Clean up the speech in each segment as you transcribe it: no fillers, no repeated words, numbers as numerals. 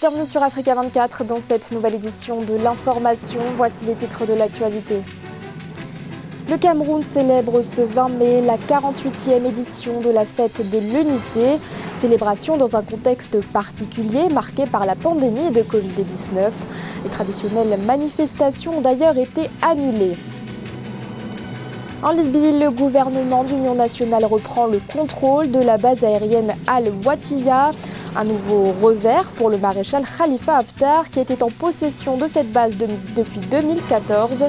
Bienvenue sur Africa 24 dans cette nouvelle édition de l'information. Voici les titres de l'actualité. Le Cameroun célèbre ce 20 mai la 48e édition de la fête de l'unité. Célébration dans un contexte particulier marqué par la pandémie de Covid-19. Les traditionnelles manifestations ont d'ailleurs été annulées. En Libye, le gouvernement d'Union nationale reprend le contrôle de la base aérienne Al-Watiya. Un nouveau revers pour le maréchal Khalifa Haftar qui était en possession de cette base depuis 2014.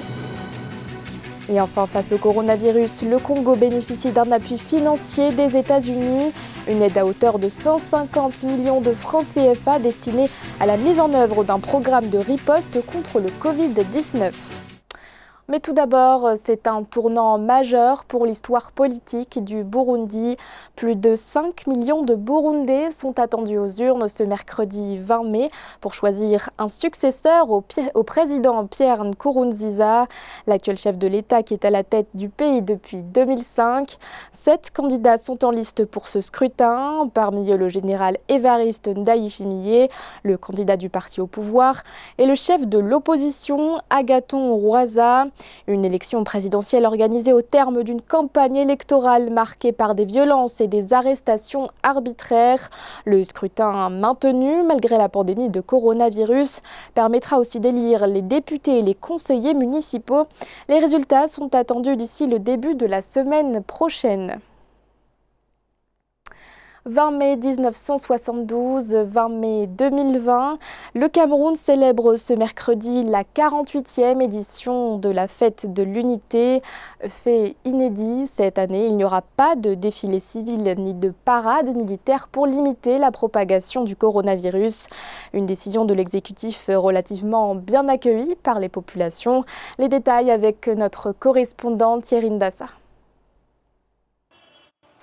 Et enfin, face au coronavirus, le Congo bénéficie d'un appui financier des États-Unis. Une aide à hauteur de 150 millions de francs CFA destinée à la mise en œuvre d'un programme de riposte contre le Covid-19. Mais tout d'abord, c'est un tournant majeur pour l'histoire politique du Burundi. Plus de 5 millions de Burundais sont attendus aux urnes ce mercredi 20 mai pour choisir un successeur au président Pierre Nkurunziza, l'actuel chef de l'État qui est à la tête du pays depuis 2005. 7 candidats sont en liste pour ce scrutin, parmi eux le général Évariste Ndayishimiye, le candidat du parti au pouvoir, et le chef de l'opposition, Agathon Rwasa. Une élection présidentielle organisée au terme d'une campagne électorale marquée par des violences et des arrestations arbitraires. Le scrutin maintenu malgré la pandémie de coronavirus permettra aussi d'élire les députés et les conseillers municipaux. Les résultats sont attendus d'ici le début de la semaine prochaine. 20 mai 1972, 20 mai 2020, le Cameroun célèbre ce mercredi la 48e édition de la fête de l'unité. Fait inédit cette année, il n'y aura pas de défilé civil ni de parade militaire pour limiter la propagation du coronavirus. Une décision de l'exécutif relativement bien accueillie par les populations. Les détails avec notre correspondant Thierry Ndassa.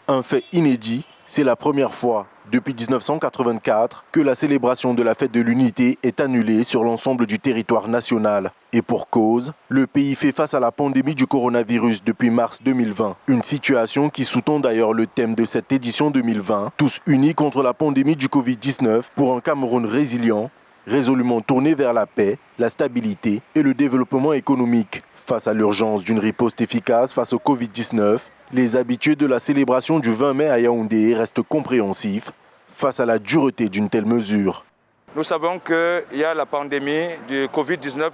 Un fait inédit. C'est la première fois depuis 1984 que la célébration de la fête de l'unité est annulée sur l'ensemble du territoire national. Et pour cause, le pays fait face à la pandémie du coronavirus depuis mars 2020. Une situation qui sous-tend d'ailleurs le thème de cette édition 2020, tous unis contre la pandémie du Covid-19 pour un Cameroun résilient, résolument tourné vers la paix, la stabilité et le développement économique. Face à l'urgence d'une riposte efficace face au Covid-19, les habitués de la célébration du 20 mai à Yaoundé restent compréhensifs face à la dureté d'une telle mesure. Nous savons qu'il y a la pandémie du Covid-19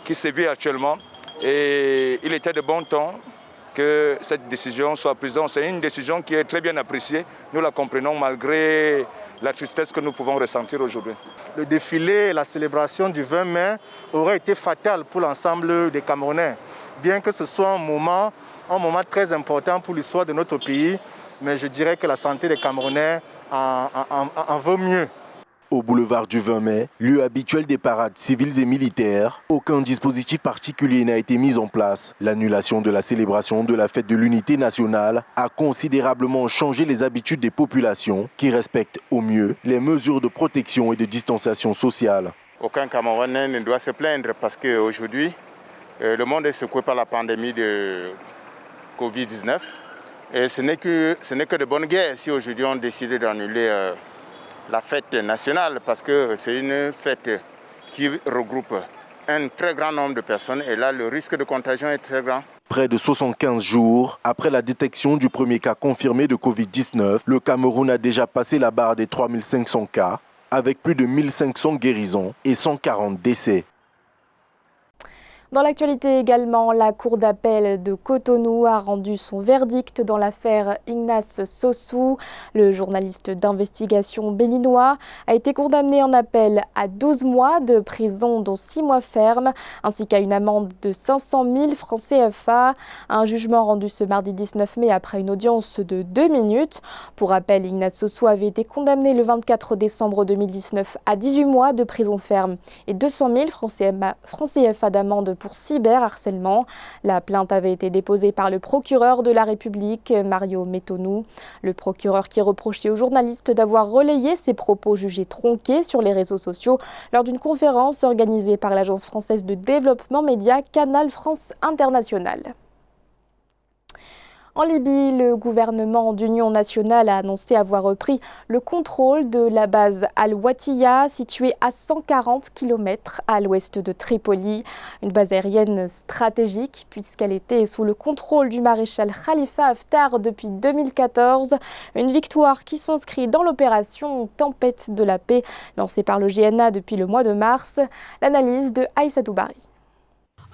qui sévit actuellement et il était de bon temps que cette décision soit prise. Donc c'est une décision qui est très bien appréciée. Nous la comprenons malgré la tristesse que nous pouvons ressentir aujourd'hui. Le défilé et la célébration du 20 mai auraient été fatales pour l'ensemble des Camerounais. Bien que ce soit un moment très important pour l'histoire de notre pays, mais je dirais que la santé des Camerounais en vaut mieux. Au boulevard du 20 mai, lieu habituel des parades civiles et militaires, aucun dispositif particulier n'a été mis en place. L'annulation de la célébration de la fête de l'unité nationale a considérablement changé les habitudes des populations qui respectent au mieux les mesures de protection et de distanciation sociale. Aucun Camerounais ne doit se plaindre parce qu'aujourd'hui, le monde est secoué par la pandémie de Covid-19 et ce n'est que de bonne guerre si aujourd'hui on décide d'annuler la fête nationale parce que c'est une fête qui regroupe un très grand nombre de personnes et là le risque de contagion est très grand. Près de 75 jours après la détection du premier cas confirmé de Covid-19, le Cameroun a déjà passé la barre des 3500 cas avec plus de 1500 guérisons et 140 décès. Dans l'actualité également, la Cour d'appel de Cotonou a rendu son verdict dans l'affaire Ignace Sossou. Le journaliste d'investigation béninois a été condamné en appel à 12 mois de prison dont 6 mois fermes, ainsi qu'à une amende de 500 000 francs CFA. Un jugement rendu ce mardi 19 mai après une audience de 2 minutes. Pour rappel, Ignace Sossou avait été condamné le 24 décembre 2019 à 18 mois de prison ferme et 200 000 francs CFA d'amende pour cyberharcèlement. La plainte avait été déposée par le procureur de la République, Mario Metonou. Le procureur qui reprochait aux journalistes d'avoir relayé ses propos jugés tronqués sur les réseaux sociaux lors d'une conférence organisée par l'Agence française de développement média Canal France International. En Libye, le gouvernement d'union nationale a annoncé avoir repris le contrôle de la base Al-Watiya, située à 140 km à l'ouest de Tripoli. Une base aérienne stratégique puisqu'elle était sous le contrôle du maréchal Khalifa Haftar depuis 2014. Une victoire qui s'inscrit dans l'opération Tempête de la paix lancée par le GNA depuis le mois de mars. L'analyse de Aïssatou Bari.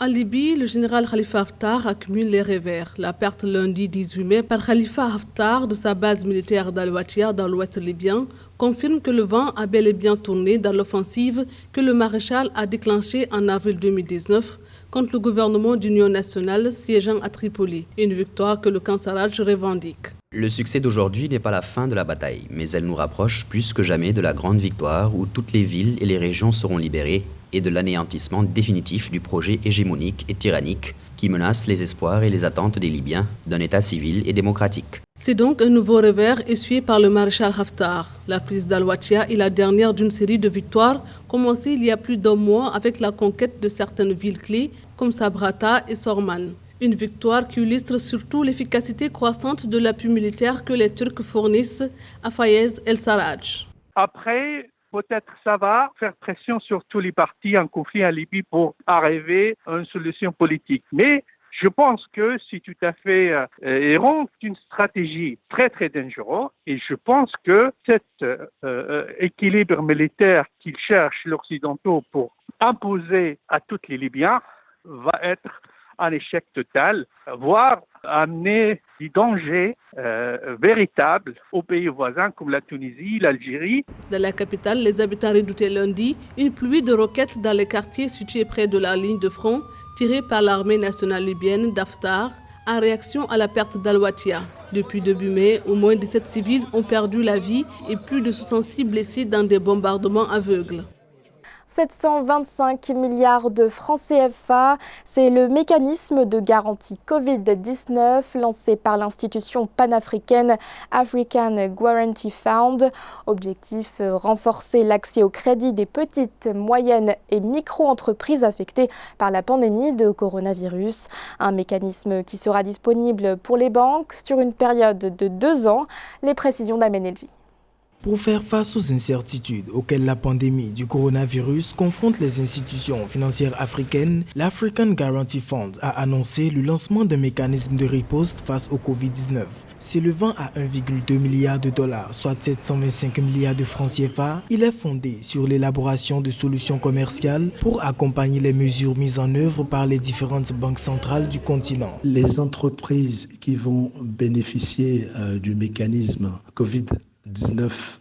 En Libye, le général Khalifa Haftar accumule les revers. La perte lundi 18 mai par Khalifa Haftar de sa base militaire d'Al-Watiya dans l'ouest libyen confirme que le vent a bel et bien tourné dans l'offensive que le maréchal a déclenchée en avril 2019 contre le gouvernement d'union nationale siégeant à Tripoli. Une victoire que le camp Sarraj revendique. Le succès d'aujourd'hui n'est pas la fin de la bataille, mais elle nous rapproche plus que jamais de la grande victoire où toutes les villes et les régions seront libérées et de l'anéantissement définitif du projet hégémonique et tyrannique qui menace les espoirs et les attentes des Libyens d'un État civil et démocratique. C'est donc un nouveau revers essuyé par le maréchal Haftar. La prise d'Al-Watiya est la dernière d'une série de victoires commencées il y a plus d'un mois avec la conquête de certaines villes clés comme Sabrata et Sorman. Une victoire qui illustre surtout l'efficacité croissante de l'appui militaire que les Turcs fournissent à Fayez el-Sarraj. Après, peut-être ça va faire pression sur tous les partis en conflit en Libye pour arriver à une solution politique. Mais je pense que c'est tout à fait errant, une stratégie très très dangereuse. Et je pense que cet équilibre militaire qu'ils cherchent l'Occidentaux pour imposer à tous les Libyens va être un échec total, voire amener des dangers véritables aux pays voisins comme la Tunisie, l'Algérie. Dans la capitale, les habitants redoutaient lundi une pluie de roquettes dans les quartiers situés près de la ligne de front tirée par l'armée nationale libyenne d'Haftar en réaction à la perte d'Al-Watiya. Depuis début mai, au moins 17 civils ont perdu la vie et plus de 66 blessés dans des bombardements aveugles. 725 milliards de francs CFA, c'est le mécanisme de garantie Covid-19 lancé par l'institution panafricaine African Guarantee Fund. Objectif, renforcer l'accès au crédit des petites, moyennes et micro-entreprises affectées par la pandémie de coronavirus. Un mécanisme qui sera disponible pour les banques sur une période de 2 ans. Les précisions d'Amenedji. Pour faire face aux incertitudes auxquelles la pandémie du coronavirus confronte les institutions financières africaines, l'African Guarantee Fund a annoncé le lancement d'un mécanisme de riposte face au Covid-19. S'élevant à 1,2 milliard de dollars, soit 725 milliards de francs CFA, il est fondé sur l'élaboration de solutions commerciales pour accompagner les mesures mises en œuvre par les différentes banques centrales du continent. Les entreprises qui vont bénéficier du mécanisme Covid-19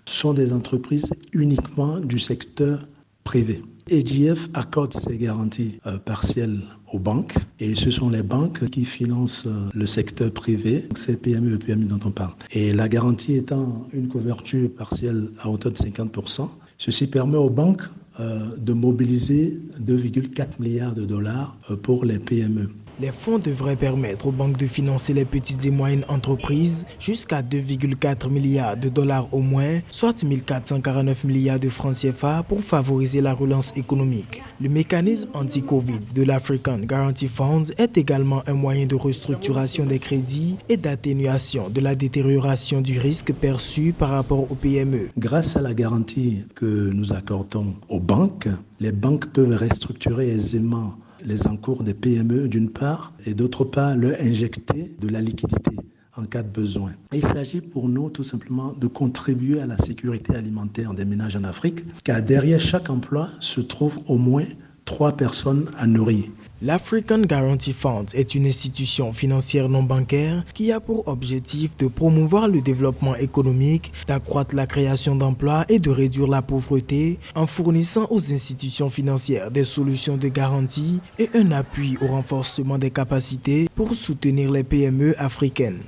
sont des entreprises uniquement du secteur privé. EGF accorde ses garanties partielles aux banques et ce sont les banques qui financent le secteur privé, ces PME et PMI dont on parle. Et la garantie étant une couverture partielle à hauteur de 50%, ceci permet aux banques de mobiliser 2,4 milliards de dollars pour les PME. Les fonds devraient permettre aux banques de financer les petites et moyennes entreprises jusqu'à 2,4 milliards de dollars au moins, soit 1 449 milliards de francs CFA pour favoriser la relance économique. Le mécanisme anti-Covid de l'African Guarantee Fund est également un moyen de restructuration des crédits et d'atténuation de la détérioration du risque perçu par rapport aux PME. Grâce à la garantie que nous accordons aux banques, les banques peuvent restructurer aisément les encours des PME d'une part et d'autre part leur injecter de la liquidité en cas de besoin. Il s'agit pour nous tout simplement de contribuer à la sécurité alimentaire des ménages en Afrique car derrière chaque emploi se trouvent au moins 3 personnes à nourrir. L'African Guarantee Fund est une institution financière non bancaire qui a pour objectif de promouvoir le développement économique, d'accroître la création d'emplois et de réduire la pauvreté en fournissant aux institutions financières des solutions de garantie et un appui au renforcement des capacités pour soutenir les PME africaines.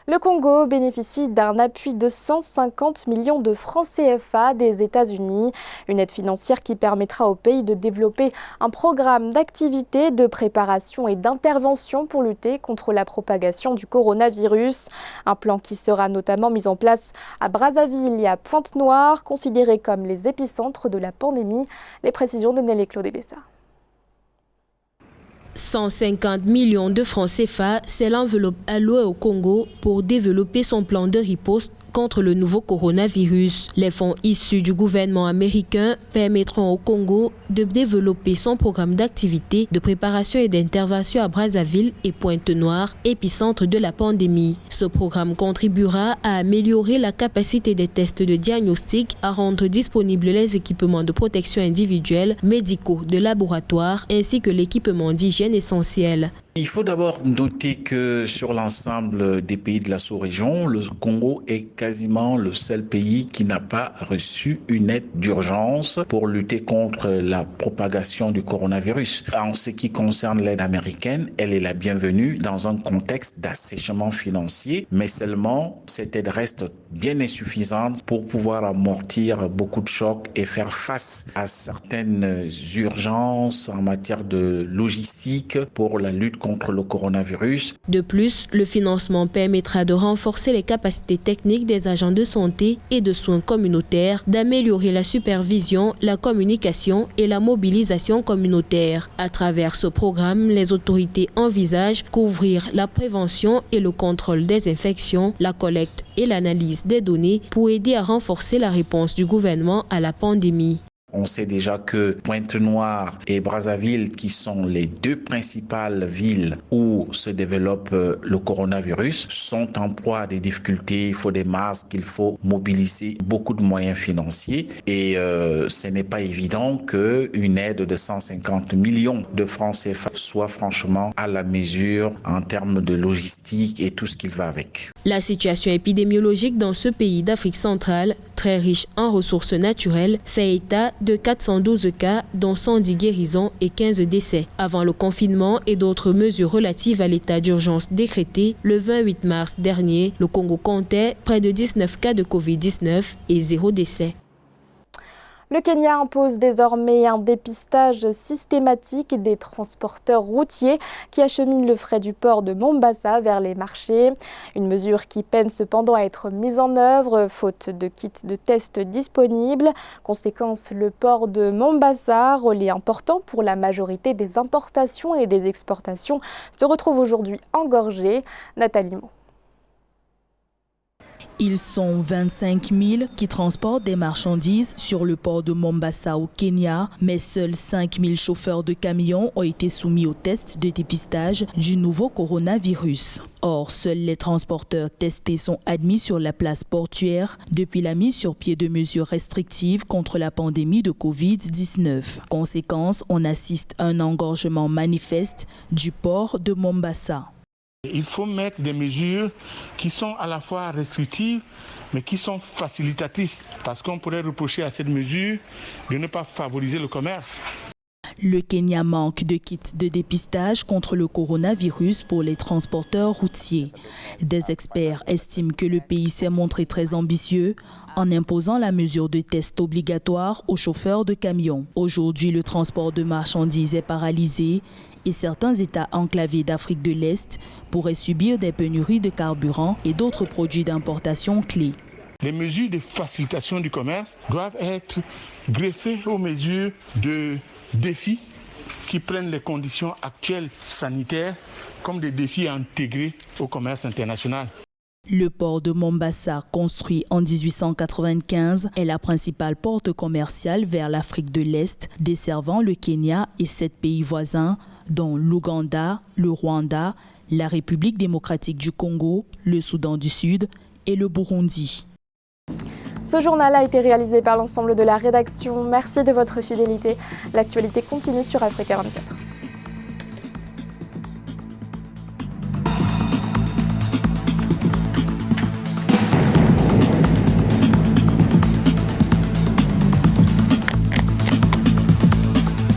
Le Congo bénéficie d'un appui de 150 millions de francs CFA des États-Unis, une aide financière qui permettra au pays de développer un programme d'activité, de préparation et d'intervention pour lutter contre la propagation du coronavirus. Un plan qui sera notamment mis en place à Brazzaville et à Pointe-Noire, considérés comme les épicentres de la pandémie. Les précisions de Nelly Claude Bessa. 150 millions de francs CFA, c'est l'enveloppe allouée au Congo pour développer son plan de riposte contre le nouveau coronavirus. Les fonds issus du gouvernement américain permettront au Congo de développer son programme d'activité de préparation et d'intervention à Brazzaville et Pointe-Noire, épicentre de la pandémie. Ce programme contribuera à améliorer la capacité des tests de diagnostic, à rendre disponibles les équipements de protection individuelle, médicaux, de laboratoire, ainsi que l'équipement d'hygiène essentiel. Il faut d'abord noter que sur l'ensemble des pays de la sous-région, le Congo est quasiment le seul pays qui n'a pas reçu une aide d'urgence pour lutter contre la propagation du coronavirus. En ce qui concerne l'aide américaine, elle est la bienvenue dans un contexte d'assèchement financier, mais seulement cette aide reste bien insuffisante pour pouvoir amortir beaucoup de chocs et faire face à certaines urgences en matière de logistique pour la lutte contre le coronavirus. De plus, le financement permettra de renforcer les capacités techniques des agents de santé et de soins communautaires, d'améliorer la supervision, la communication et la mobilisation communautaire. À travers ce programme, les autorités envisagent couvrir la prévention et le contrôle des infections, la collecte et l'analyse des données pour aider à renforcer la réponse du gouvernement à la pandémie. On sait déjà que Pointe-Noire et Brazzaville, qui sont les deux principales villes où se développe le coronavirus, sont en proie à des difficultés. Il faut des masques, il faut mobiliser beaucoup de moyens financiers et ce n'est pas évident qu'une aide de 150 millions de francs CFA soit franchement à la mesure en termes de logistique et tout ce qui va avec. La situation épidémiologique dans ce pays d'Afrique centrale, très riche en ressources naturelles, fait état de 412 cas, dont 110 guérisons et 15 décès. Avant le confinement et d'autres mesures relatives à l'état d'urgence décrété, le 28 mars dernier, le Congo comptait près de 19 cas de Covid-19 et 0 décès. Le Kenya impose désormais un dépistage systématique des transporteurs routiers qui acheminent le fret du port de Mombasa vers les marchés. Une mesure qui peine cependant à être mise en œuvre, faute de kits de test disponibles. Conséquence, le port de Mombasa, relais important pour la majorité des importations et des exportations, se retrouve aujourd'hui engorgé. Nathalie Mo. Ils sont 25 000 qui transportent des marchandises sur le port de Mombasa au Kenya, mais seuls 5 000 chauffeurs de camions ont été soumis au test de dépistage du nouveau coronavirus. Or, seuls les transporteurs testés sont admis sur la place portuaire depuis la mise sur pied de mesures restrictives contre la pandémie de Covid-19. Conséquence, on assiste à un engorgement manifeste du port de Mombasa. Il faut mettre des mesures qui sont à la fois restrictives, mais qui sont facilitatrices, parce qu'on pourrait reprocher à cette mesure de ne pas favoriser le commerce. Le Kenya manque de kits de dépistage contre le coronavirus pour les transporteurs routiers. Des experts estiment que le pays s'est montré très ambitieux en imposant la mesure de test obligatoire aux chauffeurs de camions. Aujourd'hui, le transport de marchandises est paralysé et certains États enclavés d'Afrique de l'Est pourraient subir des pénuries de carburant et d'autres produits d'importation clés. Les mesures de facilitation du commerce doivent être greffées aux mesures de défis qui prennent les conditions actuelles sanitaires comme des défis intégrés au commerce international. Le port de Mombasa, construit en 1895, est la principale porte commerciale vers l'Afrique de l'Est, desservant le Kenya et 7 pays voisins, dont l'Ouganda, le Rwanda, la République démocratique du Congo, le Soudan du Sud et le Burundi. Ce journal a été réalisé par l'ensemble de la rédaction. Merci de votre fidélité. L'actualité continue sur Africa 24.